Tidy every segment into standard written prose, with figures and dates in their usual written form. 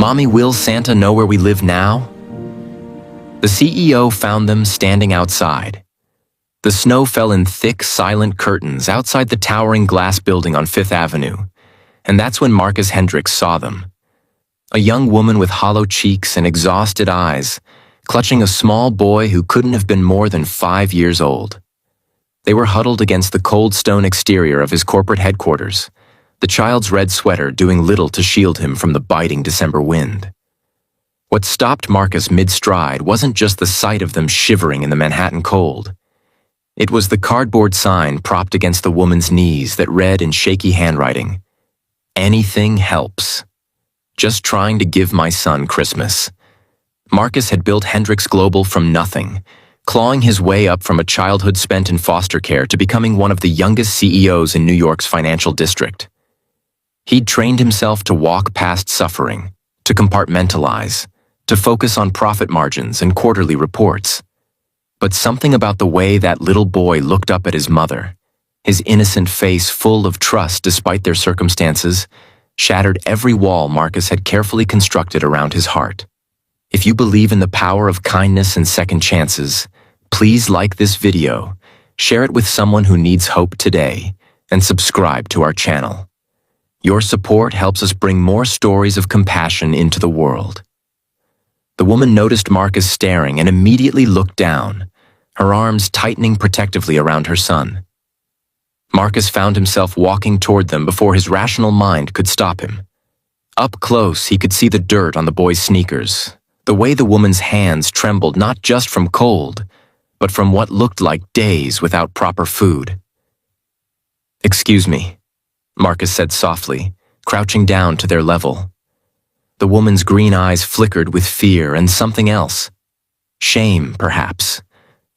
"Mommy, will Santa know where we live now?" The CEO found them standing outside. The snow fell in thick, silent curtains outside the towering glass building on Fifth Avenue, and that's when Marcus Hendricks saw them. A young woman with hollow cheeks and exhausted eyes, clutching a small boy who couldn't have been more than 5 years old. They were huddled against the cold stone exterior of his corporate headquarters, the child's red sweater doing little to shield him from the biting December wind. What stopped Marcus mid-stride wasn't just the sight of them shivering in the Manhattan cold. It was the cardboard sign propped against the woman's knees that read in shaky handwriting, "Anything helps. Just trying to give my son Christmas." Marcus had built Hendricks Global from nothing, clawing his way up from a childhood spent in foster care to becoming one of the youngest CEOs in New York's financial district. He'd trained himself to walk past suffering, to compartmentalize, to focus on profit margins and quarterly reports. But something about the way that little boy looked up at his mother, his innocent face full of trust despite their circumstances, shattered every wall Marcus had carefully constructed around his heart. If you believe in the power of kindness and second chances, please like this video, share it with someone who needs hope today, and subscribe to our channel. Your support helps us bring more stories of compassion into the world. The woman noticed Marcus staring and immediately looked down, her arms tightening protectively around her son. Marcus found himself walking toward them before his rational mind could stop him. Up close, he could see the dirt on the boy's sneakers, the way the woman's hands trembled not just from cold, but from what looked like days without proper food. "Excuse me," Marcus said softly, crouching down to their level. The woman's green eyes flickered with fear and something else. Shame, perhaps,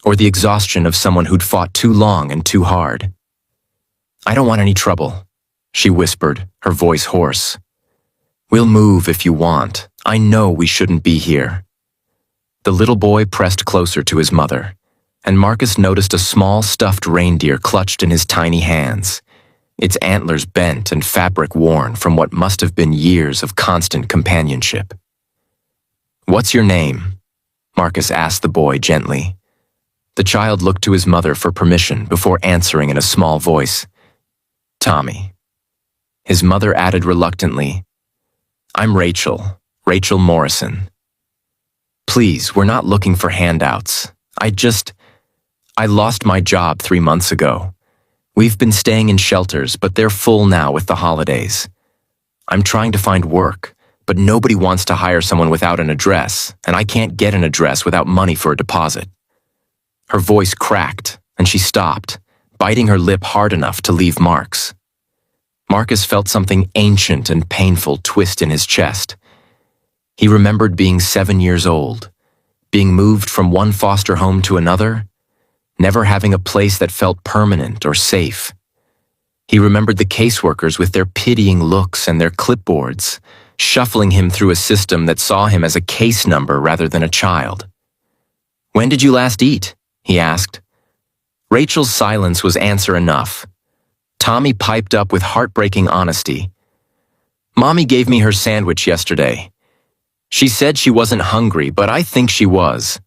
or the exhaustion of someone who'd fought too long and too hard. "I don't want any trouble," she whispered, her voice hoarse. "We'll move if you want. I know we shouldn't be here." The little boy pressed closer to his mother, and Marcus noticed a small stuffed reindeer clutched in his tiny hands, its antlers bent and fabric worn from what must have been years of constant companionship. "What's your name?" Marcus asked the boy gently. The child looked to his mother for permission before answering in a small voice, "Tommy." His mother added reluctantly, "I'm Rachel Morrison. Please, we're not looking for handouts. I lost my job 3 months ago. We've been staying in shelters, but they're full now with the holidays. I'm trying to find work, but nobody wants to hire someone without an address, and I can't get an address without money for a deposit." Her voice cracked, and she stopped, biting her lip hard enough to leave marks. Marcus felt something ancient and painful twist in his chest. He remembered being 7 years old, being moved from one foster home to another, never having a place that felt permanent or safe. He remembered the caseworkers with their pitying looks and their clipboards, shuffling him through a system that saw him as a case number rather than a child. "When did you last eat?" he asked. Rachel's silence was answer enough. Tommy piped up with heartbreaking honesty. "Mommy gave me her sandwich yesterday. She said she wasn't hungry, but I think she was."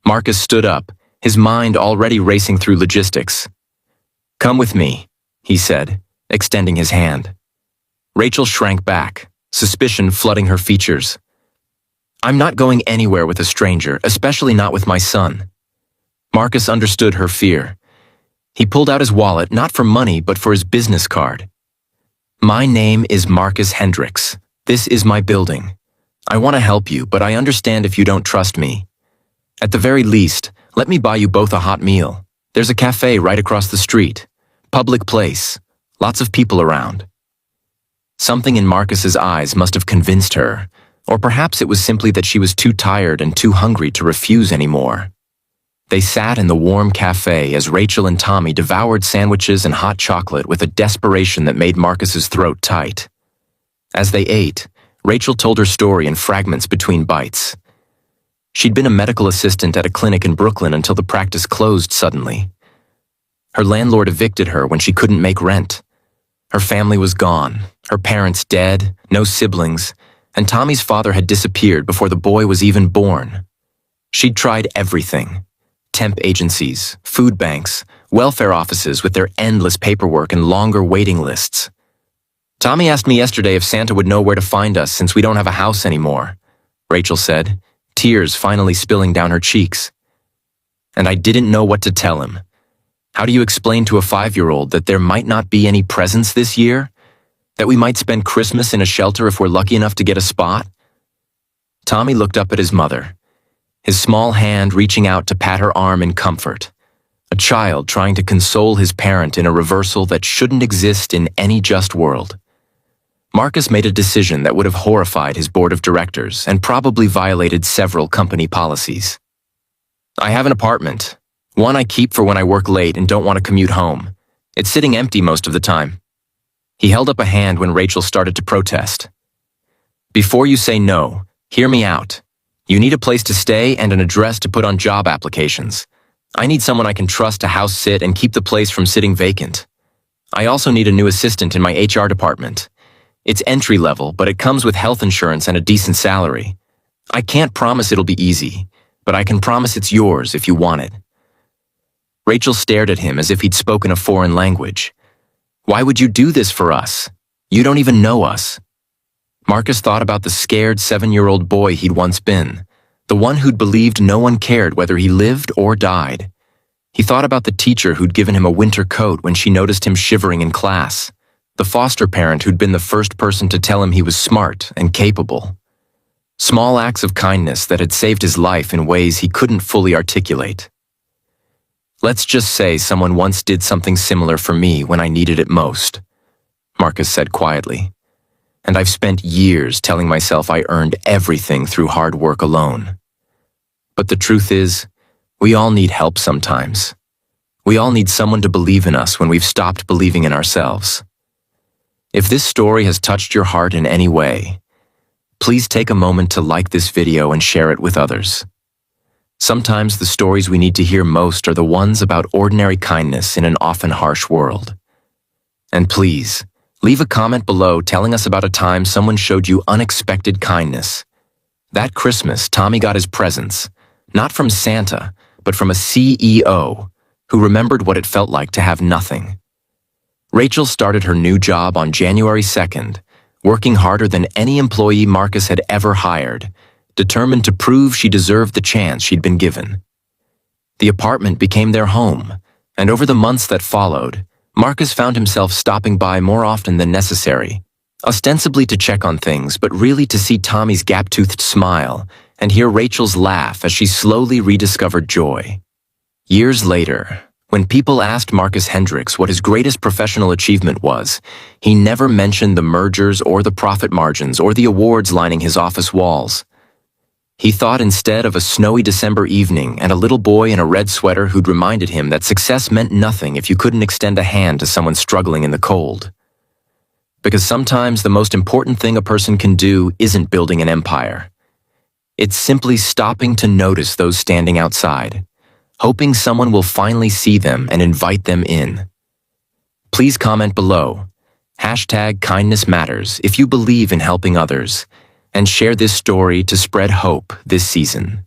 Marcus stood up, his mind already racing through logistics. "Come with me," he said, extending his hand. Rachel shrank back, suspicion flooding her features. "I'm not going anywhere with a stranger, especially not with my son." Marcus understood her fear. He pulled out his wallet, not for money, but for his business card. "My name is Marcus Hendricks. This is my building. I want to help you, but I understand if you don't trust me. At the very least, let me buy you both a hot meal. There's a cafe right across the street. Public place. Lots of people around." Something in Marcus's eyes must have convinced her, or perhaps it was simply that she was too tired and too hungry to refuse anymore. They sat in the warm cafe as Rachel and Tommy devoured sandwiches and hot chocolate with a desperation that made Marcus's throat tight. As they ate, Rachel told her story in fragments between bites. She'd been a medical assistant at a clinic in Brooklyn until the practice closed suddenly. Her landlord evicted her when she couldn't make rent. Her family was gone, her parents dead, no siblings, and Tommy's father had disappeared before the boy was even born. She'd tried everything: temp agencies, food banks, welfare offices with their endless paperwork and longer waiting lists. "Tommy asked me yesterday if Santa would know where to find us since we don't have a house anymore," Rachel said, tears finally spilling down her cheeks. "And I didn't know what to tell him. How do you explain to a 5-year-old that there might not be any presents this year? That we might spend Christmas in a shelter if we're lucky enough to get a spot?" Tommy looked up at his mother, his small hand reaching out to pat her arm in comfort, a child trying to console his parent in a reversal that shouldn't exist in any just world. Marcus made a decision that would have horrified his board of directors and probably violated several company policies. "I have an apartment. One I keep for when I work late and don't want to commute home. It's sitting empty most of the time." He held up a hand when Rachel started to protest. "Before you say no, hear me out. You need a place to stay and an address to put on job applications. I need someone I can trust to house sit and keep the place from sitting vacant. I also need a new assistant in my HR department. It's entry level, but it comes with health insurance and a decent salary. I can't promise it'll be easy, but I can promise it's yours if you want it." Rachel stared at him as if he'd spoken a foreign language. "Why would you do this for us? You don't even know us." Marcus thought about the scared 7-year-old boy he'd once been, the one who'd believed no one cared whether he lived or died. He thought about the teacher who'd given him a winter coat when she noticed him shivering in class, the foster parent who'd been the first person to tell him he was smart and capable. Small acts of kindness that had saved his life in ways he couldn't fully articulate. "Let's just say someone once did something similar for me when I needed it most," Marcus said quietly. "And I've spent years telling myself I earned everything through hard work alone. But the truth is, we all need help sometimes. We all need someone to believe in us when we've stopped believing in ourselves. If this story has touched your heart in any way, please take a moment to like this video and share it with others. Sometimes the stories we need to hear most are the ones about ordinary kindness in an often harsh world. And please, leave a comment below telling us about a time someone showed you unexpected kindness. That Christmas, Tommy got his presents, not from Santa, but from a CEO who remembered what it felt like to have nothing. Rachel started her new job on January 2nd, working harder than any employee Marcus had ever hired, determined to prove she deserved the chance she'd been given. The apartment became their home, and over the months that followed, Marcus found himself stopping by more often than necessary, ostensibly to check on things, but really to see Tommy's gap-toothed smile and hear Rachel's laugh as she slowly rediscovered joy. Years later, when people asked Marcus Hendricks what his greatest professional achievement was, he never mentioned the mergers or the profit margins or the awards lining his office walls. He thought instead of a snowy December evening and a little boy in a red sweater who'd reminded him that success meant nothing if you couldn't extend a hand to someone struggling in the cold. Because sometimes the most important thing a person can do isn't building an empire. It's simply stopping to notice those standing outside, hoping someone will finally see them and invite them in. Please comment below, #KindnessMatters if you believe in helping others, and share this story to spread hope this season.